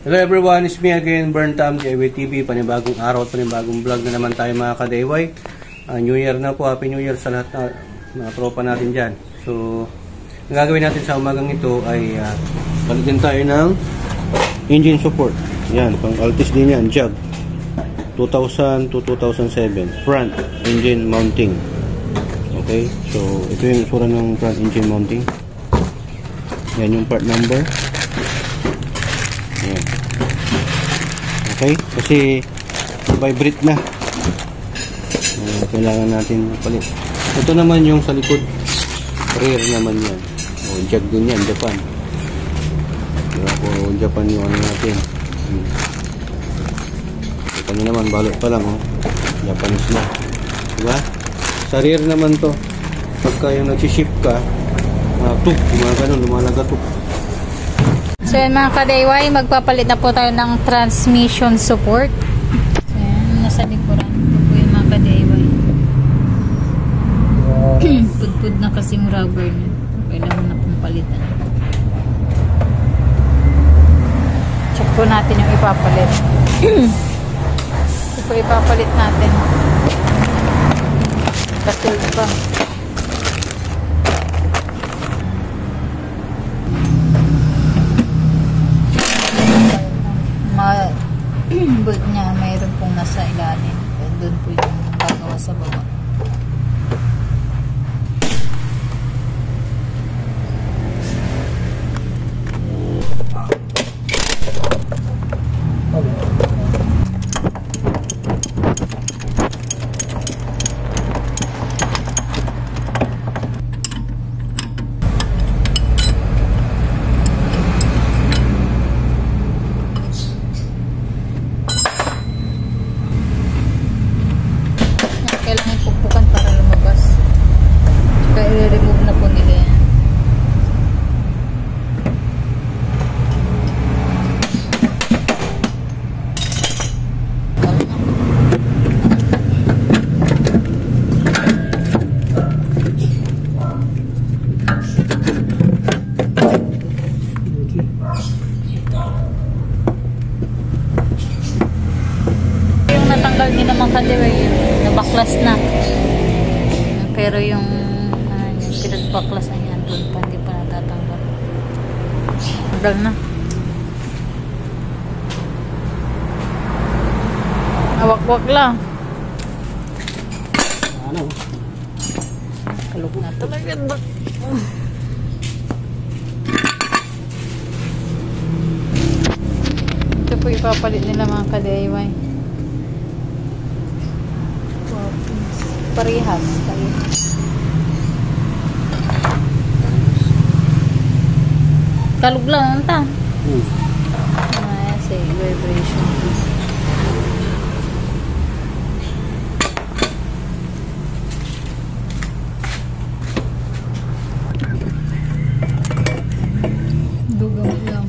Hello everyone, it's me again, Burntam, JW TV. Panibagong araw at panibagong vlog na naman tayo mga ka-DIY. New Year na po, Happy New Year sa lahat na mga tropa natin dyan. So, ang gagawin natin sa umagang ito ay palitin tayo ng engine support. Yan, pang Altis din yan, Jag 2000 to 2007 front engine mounting. Okay, so ito yung itsura ng front engine mounting. Yan yung part number. Yan. Okay, kasi vibrate na. Kailangan natin palit. Ito naman yung sa likod, rear naman yan. Jag din yan, Japan. Diba po, Japan yung ano natin. Ito nyo naman, balot pa lang, oh. Japanese na. Diba? Sa rear naman to, pagka yung nagsiship ka, tuk, mga ganun, lumalagatok. So yan mga ka-DIY, magpapalit na po tayo ng transmission support. So yan, nasa likuran. Ito po yung mga ka-DIY. Pudpud na kasing rubber niya. Kailangan na pong palitan. Check po natin yung ipapalit. Ito po ipapalit natin. Kasul pa. Bolt niya mayroon pong nasa ilalim, doon po yung gagawa sa baba. Kailangan pupukkan para lumabas. Kaya i-remove na po nila yan. Yung natanggal din naman ka-DIY yun. Baklas na. Pero yung pinagbaklasan niya doon pa, hindi pa natatanggal. Tagal na. Awak-wak lang. Ano? Kalog na talaga. Ito po ipapalit nila mga ka-DIY. Parehas tayo. Kalog lang ta. Say vibration. Dugaw lang.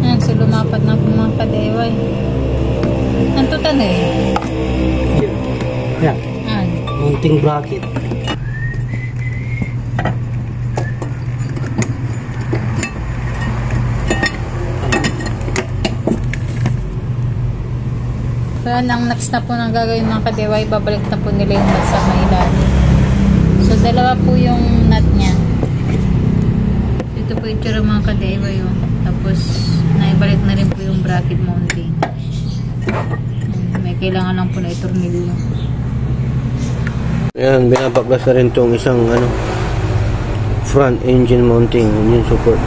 Ayan, so lumapat na po mga ka-DIY. Antutan eh. Yan. Mounting bracket. So yan, ang next na po nang gagawin mga ka-DIY, babalik na po nila yung nut sa mailalim. So dalawa po yung nut niya. Ito po yung tsura mga ka-DIY. Tapos naibalik na rin po yung bracket mounting. May kailangan lang po na itornilyo. Ayan, binabaklas na rin itong isang front engine mounting, engine support.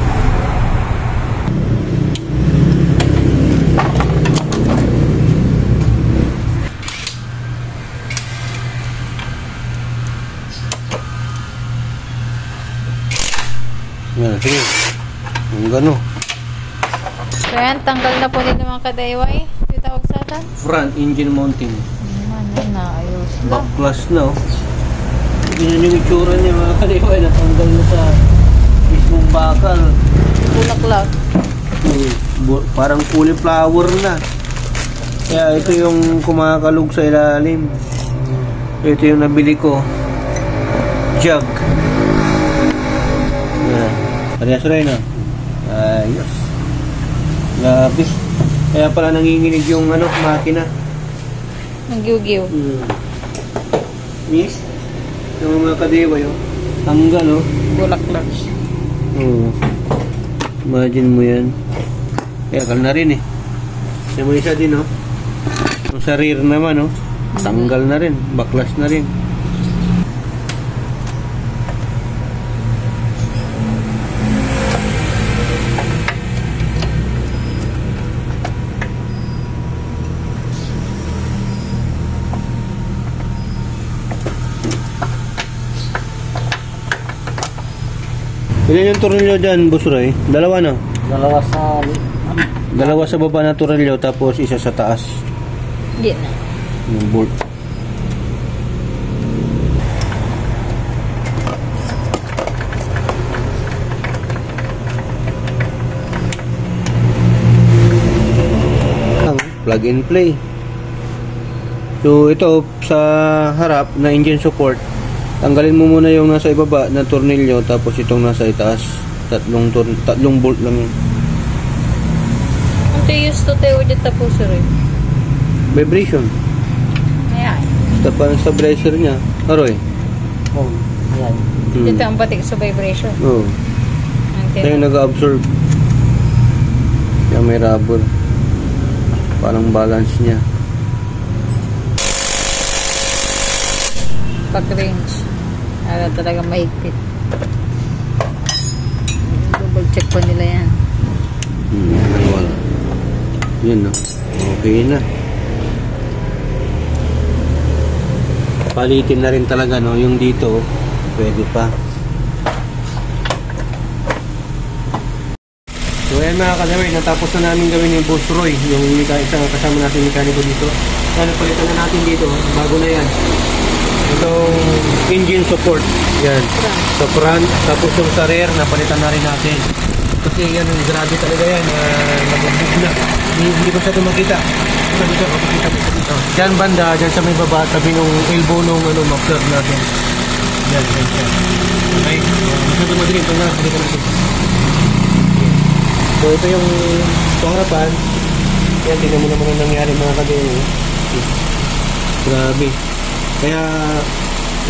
Yan, sige. Ang gano. So yan, tanggal na po dito mga ka-DIY. tawag sa ata? Front engine mounting. Yan na, ayos na. Backglass na, oh. Ganyan yung itsura niya mga kadiway. Natanggal na sa mismong bakal. Bulaklak. Parang cauliflower na. Kaya ito yung kumakalog sa ilalim. Ito yung nabili ko. Jug. Yan. Parehas rin, ah. Ayos. Grabe. Kaya pala nanginginig yung makina. Nagyugiw. Yes. Yung mga kadiwa yung tanggal, oh. Bulaklak. Oo. Imagine mo yan. Kaya kal na rin, eh. Yung isa din, oh. Yung sa rear naman, oh. Tanggal na rin. Baklas na rin. Ilan yung tornilyo dyan, Boss Roy? Dalawa na? Dalawa sa baba na tornilyo, tapos isa sa taas. Hindi na. Yung bolt. Plug and play. So ito sa harap na engine support, tanggalin mo muna yung nasa ibaba na tornilyo, tapos itong nasa itaas. Tatlong bolt lang yun. Ito yung tayo dyan tapos rin. Vibration. Ayan. Parang stabilizer niya. Aroy. Oh, ayan. Dito ang batik sa vibration. Oo. Ito yung nag-absorb. Kaya may rubber. Parang balance niya. Pag-range. Ala talaga mahigpit. Double check pa nila yan. Wala. Yun, no? Okay na. Palitin na rin talaga, no? Yung dito, pwede pa. So ayan mga kalaway, natapos na namin gawin yung Boss Roy, yung isang kasama natin mekaniko dito. Kaya napalitan na natin dito, bago na yan. Itong engine support, yan. Sa front, tapos yung sa rear, napalitan na rin natin. Kasi yan, grabe talaga yan, nabubog na. Hindi ko siya makita. Dito, kapakita mo dito. Diyan banda, diyan sa may baba, tabi nung elbow nung muffler natin. Yan, yan siya. Okay, masyado madilim, ito na, dito natin. So ito yung harapan. Yan, tingnan mo naman ang nangyari mga kadeo. Grabe. Kaya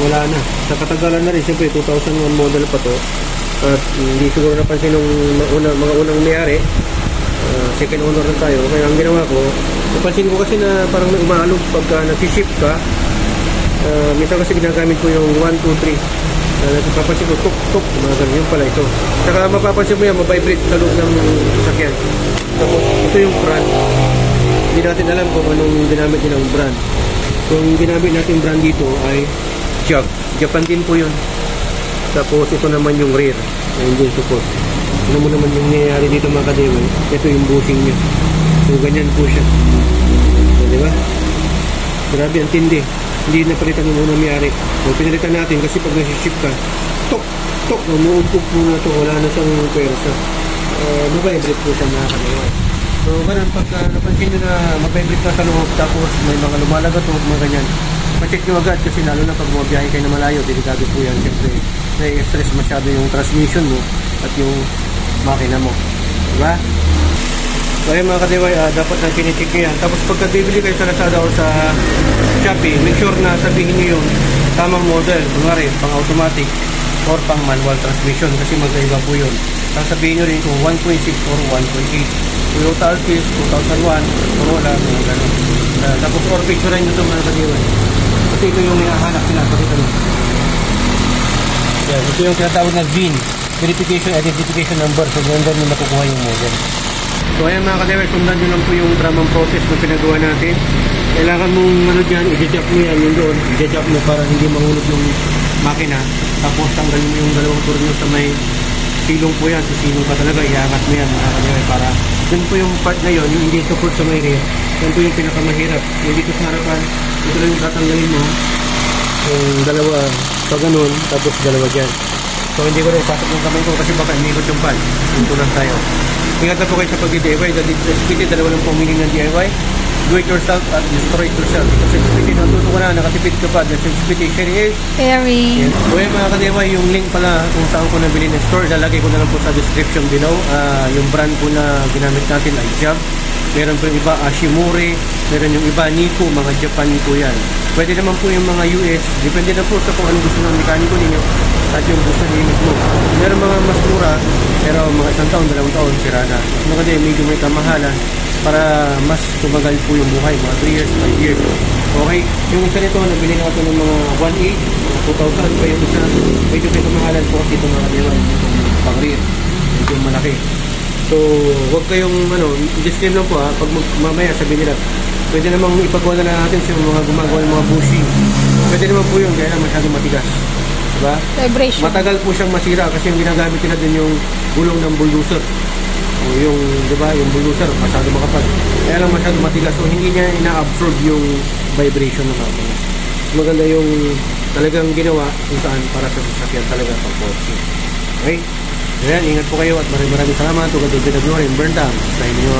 wala na. Sa katagalan na rin, siyempre 2001 model pa to. At hindi siguro napansin nung mga unang mayari. Second owner lang tayo. Kaya ang ginawa ko, napansin ko kasi na parang may umaalog pagka nag-ship ka. Minsan kasi ginagamit ko yung 1, 2, 3. Napapansin ko, tuk, mga ganun, yung pala ito. Saka mapapansin mo yan, mabibrate sa loob ng sasakyan. Tapos, ito yung brand. Hindi natin alam kung anong ginamit nilang brand. Kung ginamit natin brand dito ay Jug. Japan din po yun. Tapos, ito naman yung rear na engine support. Ano mo naman yung nangyayari dito mga kadewa. Ito yung bushing niya. So, ganyan po siya. So, diba? Grabe, ang tindi. Hindi napalitan ng unang mayari. So, pinalitan natin kasi pag nasi-ship ka, tok, umuugpog po na ito, wala na siyang pwersa. Mabibrate po siya mga kalawa. So, ganun, pag napansin nyo na mabibrate na sa loob, tapos may mga lumalagat o mga ganyan, pacheck nyo agad kasi lalo na pag bumabiyahe kayo na malayo, delikado po yan. Siyempre, na-stress masyado yung transmission mo at yung makina mo. Diba? So ayun mga kadiway, dapat na kinicheck nyo yan. Tapos pagka bibili kayo sa Lazada o sa Shopee, make sure na sabihin nyo yung tamang model. Kunwari, pang automatic or pang manual transmission kasi magkaiba po yun. Tapos sabihin nyo rin kung 1.6 or 1.8. Toyota Altis, 2001, Corolla, mga gano'n. Tapos or picturean nyo ito mga kadiway. Kasi ito yung hinahanap nila. Pakita nyo. Yan, ito yung tinatawag na VIN, Verification Identification Number. So ganda nyo nakukuha yung model. So ayan mga kadiway, sundan nyo lang po yung Brahman process na pinagawa natin. Kailangan mong dyan, i-jack mo yan yung doon. I-jack mo para hindi mahulog yung makina. Tapos tanggalin mo yung dalawang tornilyo sa may silong po yan. Sa silong pa talaga, iangat mo yan mga kadiway para dun po yung part na yun, yung engine support sa may rear. Yan po yung pinakamahirap. Yung dito sa harapan, ito lang yung tatanggalin mo. Yung dalawa sa ganun, tapos dalawa dyan. So hindi ko na ipasok ng kamay ko kasi baka inikot yung pan. Ito lang tayo. Ingat na po kayo sa pag-DIY. Dahil SPT, dalawa lang pong meaning ng DIY. Do it yourself at destroy it yourself. Kasi SPT, natuto ko na, nakatipid ka pa. Dahil SPT, sharing is Sharing. yes. So yan mga ka-DIY, yung link pala kung saan ko nabili ng store, lalagay ko na lang po sa description below. Yung brand po na ginamit natin ay Jump. Meron po yung iba Ashimori, meron yung iba Nico, mga Japan po yan. Pwede naman po yung mga US, depende na po sa kung anong gusto ng mekaniko ninyo at yung gusto niyo mismo. Meron mga mas mura, pero mga 1 taon, 2 taon, sira na. Mga din, medyo may kamahalan para mas tumagal po yung buhay, mga 3 years, 5 years. Okay, yung isa nito, nabili natin ng mga 1.8, 2,000, kaya yung isa, medyo may kamahalan po kasi itong mga diwan, pang rear, medyo malaki. So, huwag kayong, disclaim lang po pag mamaya sabihin nila, pwede namang ipagawa na natin sa mga gumagawa ng mga bushing. Pwede naman po yun, kaya lang masyadong matigas. Diba? Vibration. Matagal po siyang masira kasi yung ginagamit nila din yung gulong ng bulldozer. O yung, diba, yung bulldozer, masyado makapal. Kaya lang masyadong matigas. So, hindi niya ina-absorb yung vibration ng makina. Maganda yung talagang ginawa kung saan para sa sasakyan talaga pang kotse. Okay? Ayan, ingat po kayo at maraming salamat. Tugad-tugad na glory and burn down sa inyo.